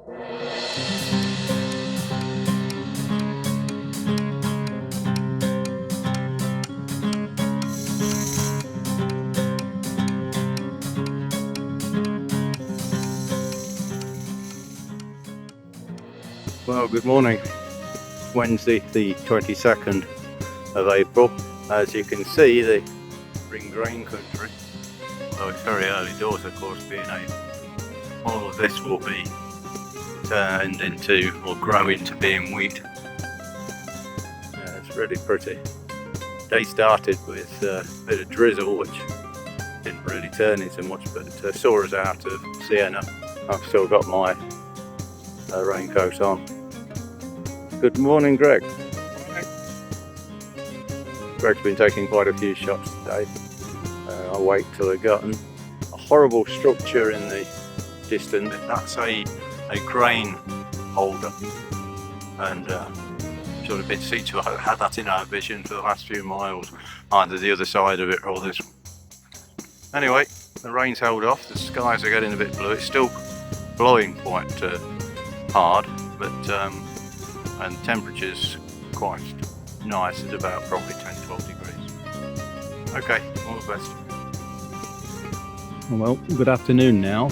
Well, good morning. Wednesday the 22nd of April. As you can see, the spring grain country, although it's very early doors, of course, being all of this will be turned into or grow into being wheat. Yeah, it's really pretty. Day started with a bit of drizzle, which didn't really turn into much, but saw us out of Siena. I've still got my raincoat on. Good morning, Greg. Greg's been taking quite a few shots today. I'll wait till I got a horrible structure in the distance. That's a grain holder, and sort of been seen to have had that in our vision for the last few miles, either the other side of it or this one. Anyway, the rain's held off, the skies are getting a bit blue. It's still blowing quite hard, but and temperature's quite nice at about probably 10-12 degrees. Okay, all the best. Well, good afternoon now.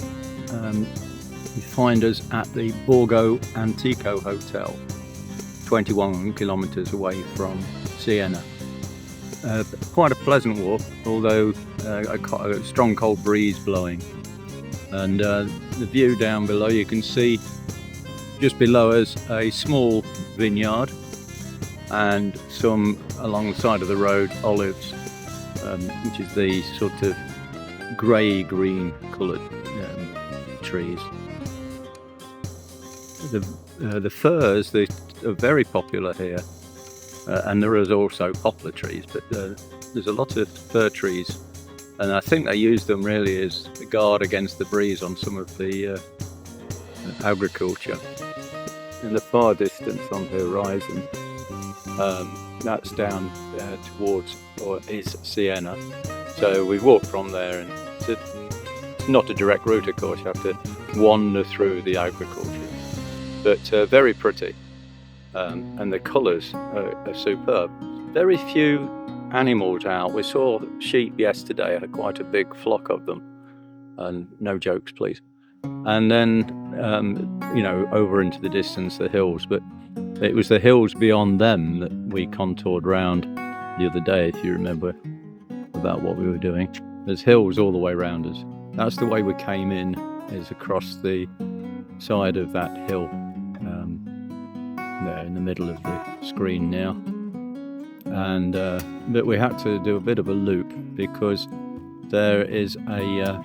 You find us at the Borgo Antico Hotel, 21 kilometres away from Siena. Quite a pleasant walk, although a strong cold breeze blowing. And the view down below, you can see just below us a small vineyard and some along the side of the road olives, which is the sort of grey-green coloured trees. The firs are very popular here, and there is also poplar trees, but there's a lot of fir trees, and I think they use them really as a guard against the breeze on some of the agriculture. In the far distance on the horizon, that's down there towards, or is Siena. So we walked from there, and it's not a direct route, of course. You have to wander through the agriculture, but very pretty, and the colours are superb. Very few animals out. We saw sheep yesterday, had quite a big flock of them, and no jokes, please. And then, over into the distance, the hills. But it was the hills beyond them that we contoured round the other day, if you remember about what we were doing. There's hills all the way around us. That's the way we came in, is across the side of that hill, there in the middle of the screen now. And but we had to do a bit of a loop because there is a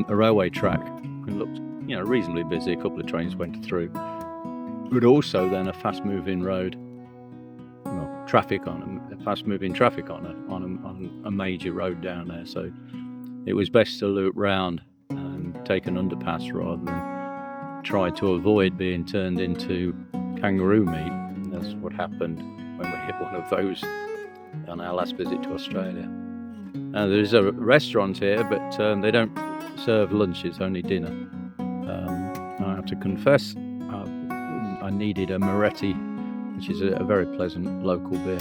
railway track. It looked, reasonably busy. A couple of trains went through, but also then a fast-moving road. Well, fast-moving traffic on a major road down there. So it was best to loop round and take an underpass rather than try to avoid being turned into kangaroo meat. And that's what happened when we hit one of those on our last visit to Australia. Now, there's a restaurant here, but they don't serve lunches, only dinner. I have to confess, I needed a Moretti, which is a very pleasant local beer.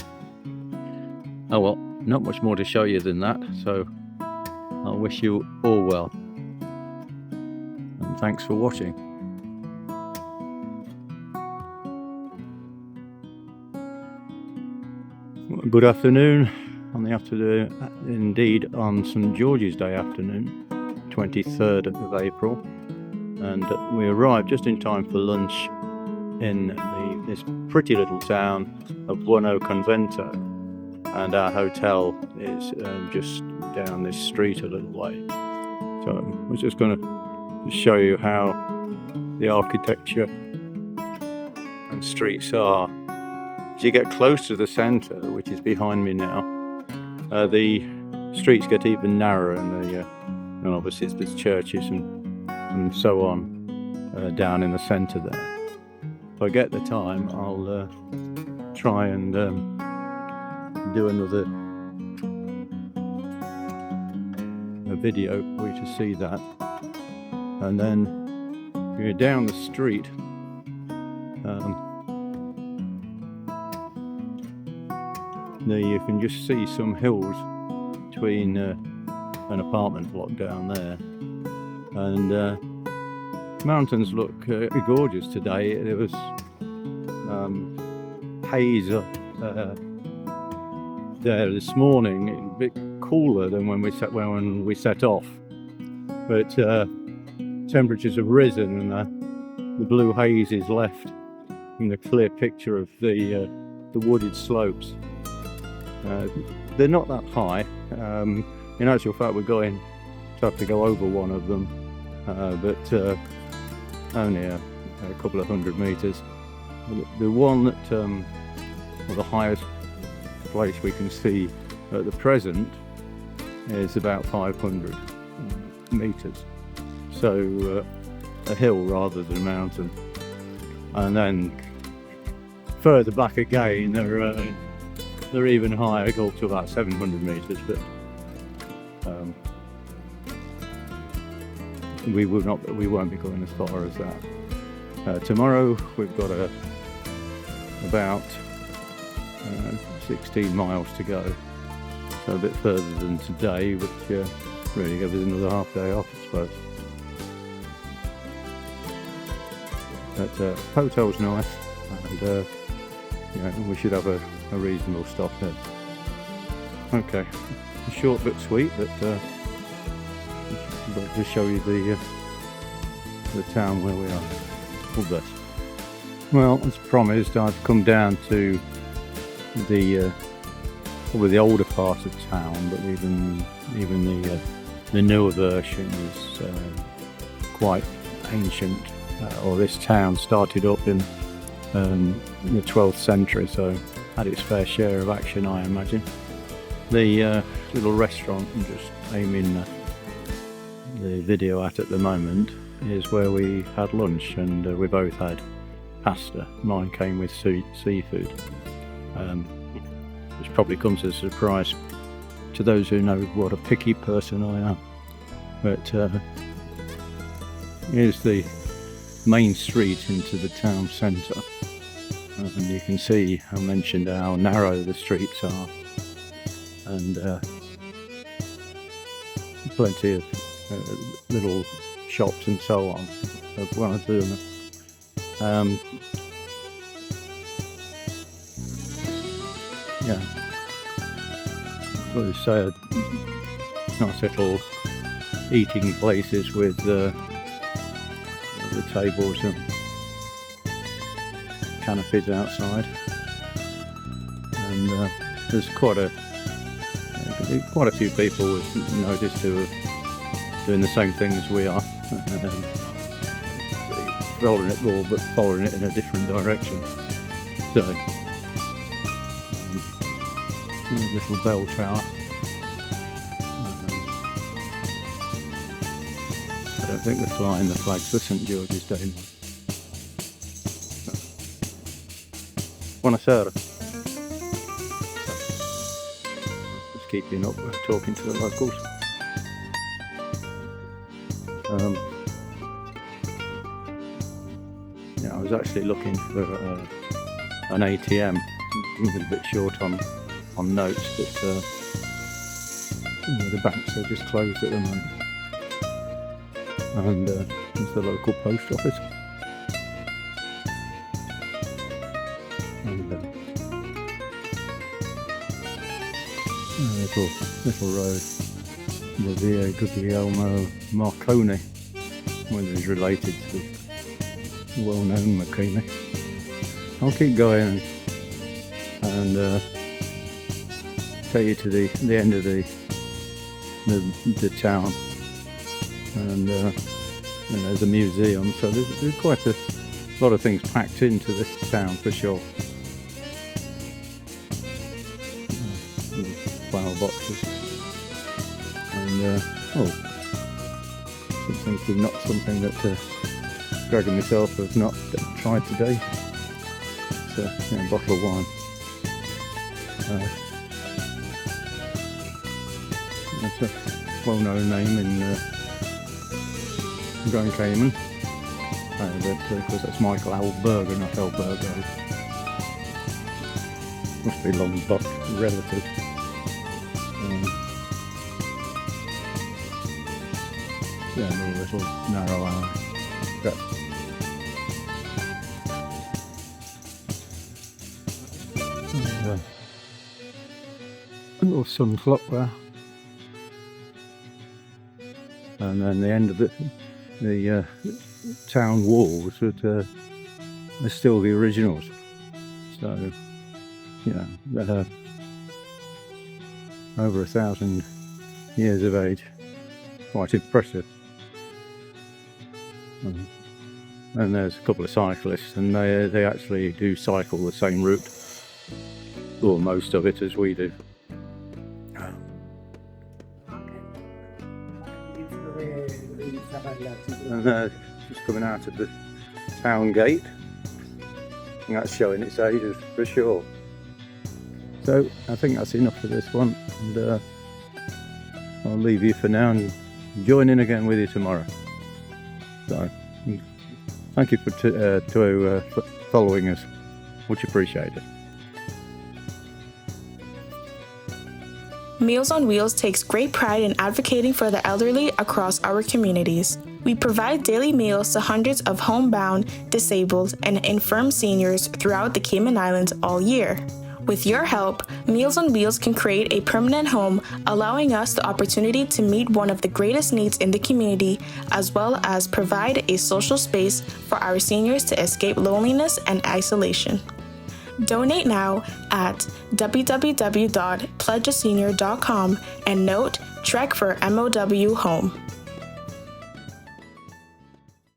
Oh well, not much more to show you than that, so I wish you all well, and thanks for watching. Good afternoon. On the afternoon, indeed, on St George's Day afternoon, 23rd of April, and we arrived just in time for lunch in this pretty little town of Buonconvento, and our hotel is just down this street a little way. So we're just going to show you how the architecture and streets are. As you get close to the centre, which is behind me now, the streets get even narrower, and obviously there's churches and so on down in the centre there. If I get the time, I'll try and do another video for you to see that, and then You're down the street. There you can just see some hills between an apartment block down there, and mountains look gorgeous today. There was haze there this morning, a bit cooler than when we set off, but temperatures have risen, and the blue haze is left in the clear picture of the wooded slopes. They're not that high. In actual fact, we're going to have to go over one of them, but only a couple of 100 meters. The one that, or the highest place we can see at the present, is about 500 meters. So a hill rather than a mountain. And then further back again, they're even higher, go up to about 700 meters, but we won't be going as far as that. Tomorrow we've got about 16 miles to go, so a bit further than today, which really gives us another half day off, I suppose. But hotel's nice, and we should have a reasonable stop there. Okay, short but sweet, but to show you the town where we are. All this. Well, as promised, I've come down to the probably the older part of town, but even the newer version is quite ancient. Or this town started up in the 12th century, so had its fair share of action, I imagine. The little restaurant I'm just aiming the video at the moment is where we had lunch, and we both had pasta. Mine came with seafood, which probably comes as a surprise to those who know what a picky person I am. But here's the main street into the town centre, and you can see, I mentioned how narrow the streets are, and plenty of little shops and so on. One or two of them. Yeah, what do you say? Nice little eating places with the tables and canopies outside, and there's quite a few people we've noticed who are doing the same thing as we are, following it all, but following it in a different direction. So, little bell tower. I don't think they're flying the flags for St George's Day. Buonasera. Just keeping up with talking to the locals. Yeah, I was actually looking for an ATM. I'm a little bit short on notes, but the banks are just closed at the moment. And there's the local post office. And little road, the Via Guglielmo Marconi, whether he's related to the well-known Marconi. I'll keep going and take you to the end of the town. And there's a museum, so there's quite a lot of things packed into this town for sure. Flower boxes, and something that Greg and myself have not tried today. It's a bottle of wine. It's a well-known name in Grand Cayman. Because that's Michael Alberger, not Albergo. Must be long buck relative. Yeah, a little narrow eye. Yeah. A little sun clock there. And then the end of the town walls are still the originals. So, they're over 1,000 years of age. Quite impressive. And there's a couple of cyclists, and they actually do cycle the same route, or most of it, as we do. And just coming out of the town gate, and that's showing its age for sure. So I think that's enough for this one, and I'll leave you for now and join in again with you tomorrow. So thank you for following us, much appreciated. Meals on Wheels takes great pride in advocating for the elderly across our communities. We provide daily meals to hundreds of homebound, disabled, and infirm seniors throughout the Cayman Islands all year. With your help, Meals on Wheels can create a permanent home, allowing us the opportunity to meet one of the greatest needs in the community, as well as provide a social space for our seniors to escape loneliness and isolation. Donate now at www.pledgeasenior.com and note Trek for MOW Home.